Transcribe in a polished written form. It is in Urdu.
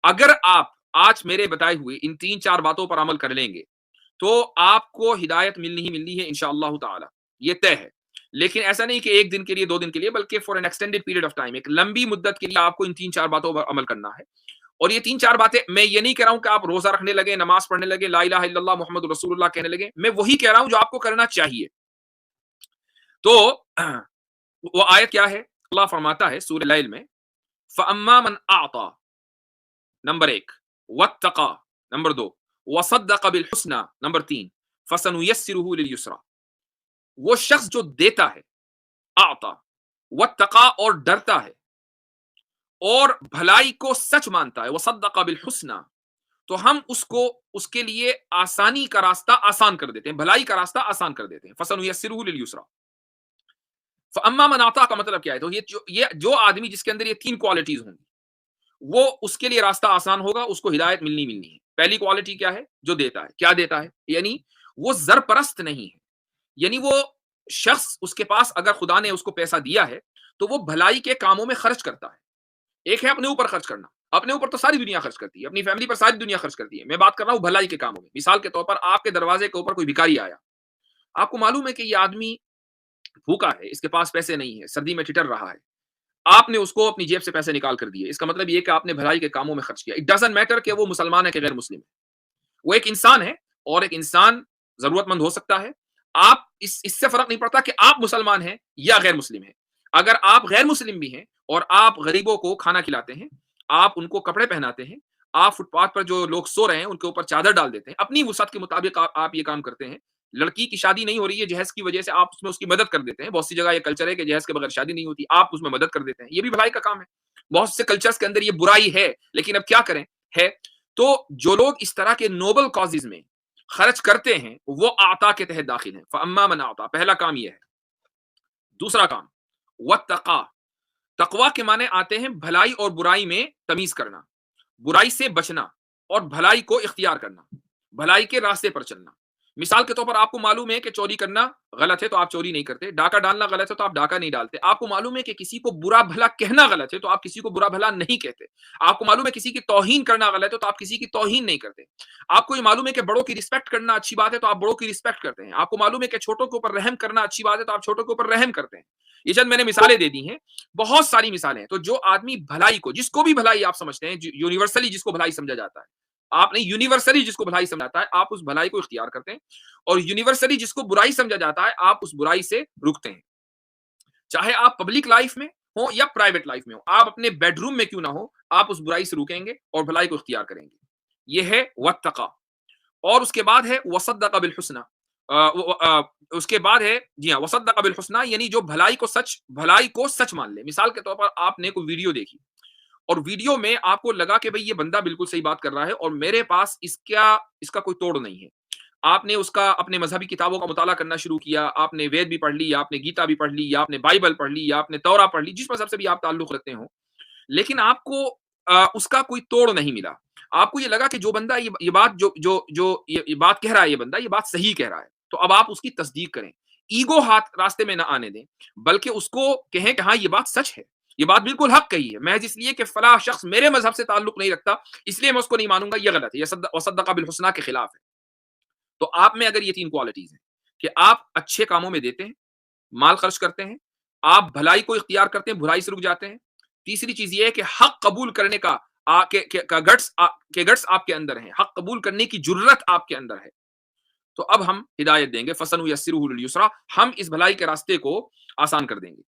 اگر آپ آج میرے بتائے ہوئے ان 3-4 باتوں پر عمل کر لیں گے تو آپ کو ہدایت ملنی ہی ملنی ہے انشاءاللہ تعالی، یہ طے ہے۔ لیکن ایسا نہیں کہ ایک دن کے لیے 2 دن کے لیے، بلکہ for an extended period of time, ایک لمبی مدت کے لیے آپ کو ان 3-4 باتوں پر عمل کرنا ہے۔ اور یہ 3-4 باتیں میں یہ نہیں کہہ رہا ہوں کہ آپ روزہ رکھنے لگے، نماز پڑھنے لگے، لا الہ الا اللہ محمد رسول اللہ کہنے لگے، میں وہی کہہ رہا ہوں جو آپ کو کرنا چاہیے۔ تو وہ آیت کیا ہے؟ اللہ فرماتا ہے سورہ لیل میں، فَأَمَّا مَنْ أَعْطَى نمبر 1، وَاتَّقَى نمبر 2، وَصَدَّقَ بِالْحُسْنَى نمبر 3، فَسَنُيَسِّرُهُ لِلْيُسْرَى۔ وہ شخص جو دیتا ہے، اعطا، واتقا، اور ڈرتا ہے، اور بھلائی کو سچ مانتا ہے، وصدق بالحسنى، تو ہم اس کے لیے آسانی کا راستہ آسان کر دیتے ہیں، بھلائی کا راستہ آسان کر دیتے ہیں۔ فَسَنُيَسِّرُهُ لِلْيُسْرَى۔ فَأَمَّا مَنْ أَعْطَى کا مطلب کیا ہے؟ تو یہ جو آدمی جس کے اندر یہ 3 کوالٹیز ہوں گی، وہ اس کے لیے راستہ آسان ہوگا، اس کو ہدایت ملنی ملنی ہے۔ پہلی کوالٹی کیا ہے؟ جو دیتا ہے۔ کیا دیتا ہے؟ یعنی وہ زر پرست نہیں ہے، یعنی وہ شخص، اس کے پاس اگر خدا نے اس کو پیسہ دیا ہے تو وہ بھلائی کے کاموں میں خرچ کرتا ہے۔ ایک ہے اپنے اوپر خرچ کرنا، اپنے اوپر تو ساری دنیا خرچ کرتی ہے، اپنی فیملی پر ساری دنیا خرچ کرتی ہے، میں بات کر رہا ہوں بھلائی کے کاموں میں۔ مثال کے طور پر آپ کے دروازے کے اوپر کوئی بھکاری آیا، آپ کو معلوم ہے کہ یہ آدمی بھوکا ہے، اس کے پاس پیسے نہیں ہے، سردی میں ٹٹر رہا ہے، آپ نے اس کو اپنی جیب سے پیسے نکال کر دیے، اس کا مطلب یہ کہ آپ نے بھلائی کے کاموں میں خرچ کیا۔ اٹ ڈزنٹ میٹر کہ وہ مسلمان ہے کہ غیر مسلم ہے، وہ ایک انسان ہے، اور ایک انسان ضرورت مند ہو سکتا ہے۔ آپ اس سے فرق نہیں پڑتا کہ آپ مسلمان ہیں یا غیر مسلم ہیں۔ اگر آپ غیر مسلم بھی ہیں اور آپ غریبوں کو کھانا کھلاتے ہیں، آپ ان کو کپڑے پہناتے ہیں، آپ فٹ پاتھ پر جو لوگ سو رہے ہیں ان کے اوپر چادر ڈال دیتے ہیں، اپنی وسعت کے مطابق آپ یہ کام کرتے ہیں۔ لڑکی کی شادی نہیں ہو رہی ہے جہیز کی وجہ سے، آپ اس میں اس کی مدد کر دیتے ہیں۔ بہت سی جگہ یہ کلچر ہے کہ جہیز کے بغیر شادی نہیں ہوتی، آپ اس میں مدد کر دیتے ہیں، یہ بھی بھلائی کا کام ہے۔ بہت سے کلچرز کے اندر یہ برائی ہے، لیکن اب کیا کریں، ہے۔ تو جو لوگ اس طرح کے نوبل کازز میں خرچ کرتے ہیں وہ آتا کے تحت داخل ہیں۔ فَأَمَّا مَنْ أَعْطَى، پہلا کام یہ ہے۔ دوسرا کام، وَاتَّقَى، تقوی کے معنی آتے ہیں بھلائی اور برائی میں تمیز کرنا، برائی سے بچنا اور بھلائی کو اختیار کرنا، بھلائی کے راستے پر چلنا۔ مثال کے طور پر آپ کو معلوم ہے کہ چوری کرنا غلط ہے تو آپ چوری نہیں کرتے، ڈاکہ ڈالنا غلط ہے تو آپ ڈاکہ نہیں ڈالتے، آپ کو معلوم ہے کہ کسی کو برا بھلا کہنا غلط ہے تو آپ کسی کو برا بھلا نہیں کہتے، آپ کو معلوم ہے کسی کی توہین کرنا غلط ہے تو آپ کسی کی توہین نہیں کرتے، آپ کو یہ معلوم ہے کہ بڑوں کی رسپیکٹ کرنا اچھی بات ہے تو آپ بڑوں کی رسپیکٹ کرتے ہیں، آپ کو معلوم ہے کہ چھوٹوں کے اوپر رحم کرنا اچھی بات ہے تو آپ چھوٹوں کے اوپر رحم کرتے ہیں۔ یہ چند میں نے مثالیں دے دی ہیں، بہت ساری مثالیں ہیں۔ تو جو آدمی بھلائی کو، جس کو بھی بھلائی آپ سمجھتے ہیں، یونیورسلی جس کو بھلائی سمجھا جاتا ہے، آپ نہیں، یونیورسلی جس کو بھلائی سمجھاتا ہے آپ اس بھلائی کو اختیار کرتے ہیں، اور یونیورسلی جس کو برائی سمجھا جاتا ہے آپ اس برائی سے رکتے ہیں۔ چاہے آپ پبلک لائف میں ہو یا پرائیویٹ لائف میں ہو، آپ اپنے بیڈ روم میں کیوں نہ ہو، آپ اس برائی سے رکیں گے اور بھلائی کو اختیار کریں گے۔ یہ ہے واتقا۔ اور اس کے بعد ہے وصدق بالحسنى، اس کے بعد ہے، جی ہاں، وصدق بالحسنى، یعنی جو بھلائی کو سچ مان لے۔ مثال کے طور پر آپ نے کوئی ویڈیو دیکھی اور ویڈیو میں آپ کو لگا کہ بھئی یہ بندہ بالکل صحیح بات کر رہا ہے اور میرے پاس اس کا کوئی توڑ نہیں ہے۔ آپ نے اس کا اپنے مذہبی کتابوں کا مطالعہ کرنا شروع کیا، آپ نے وید بھی پڑھ لی، یا آپ نے گیتا بھی پڑھ لی، یا آپ نے بائبل پڑھ لی، یا آپ نے تورا پڑھ لی، جس مذہب سے بھی آپ تعلق رکھتے ہو، لیکن آپ کو اس کا کوئی توڑ نہیں ملا۔ آپ کو یہ لگا کہ جو بندہ یہ بات کہہ رہا ہے، یہ بندہ یہ بات صحیح کہہ رہا ہے، تو اب آپ اس کی تصدیق کریں۔ ایگو ہاتھ راستے میں نہ آنے دیں، بلکہ اس کو کہیں کہ ہاں یہ بات سچ ہے، یہ بات بالکل حق کہی ہے، محض اس لیے کہ فلاں شخص میرے مذہب سے تعلق نہیں رکھتا اس لیے میں اس کو نہیں مانوں گا، یہ غلط ہے، یہ وصدق بالحسنى کے خلاف ہے۔ تو آپ میں اگر یہ 3 کوالٹیز ہیں کہ آپ اچھے کاموں میں دیتے ہیں، مال خرچ کرتے ہیں، آپ بھلائی کو اختیار کرتے ہیں، برائی سے رک جاتے ہیں، تیسری چیز یہ ہے کہ حق قبول کرنے کا گٹس آپ کے اندر ہیں، حق قبول کرنے کی جرت آپ کے اندر ہے، تو اب ہم ہدایت دیں گے، فَسَنُيَسِّرُهُ لِلْيُسْرَى، ہم اس بھلائی کے راستے کو آسان کر دیں گے۔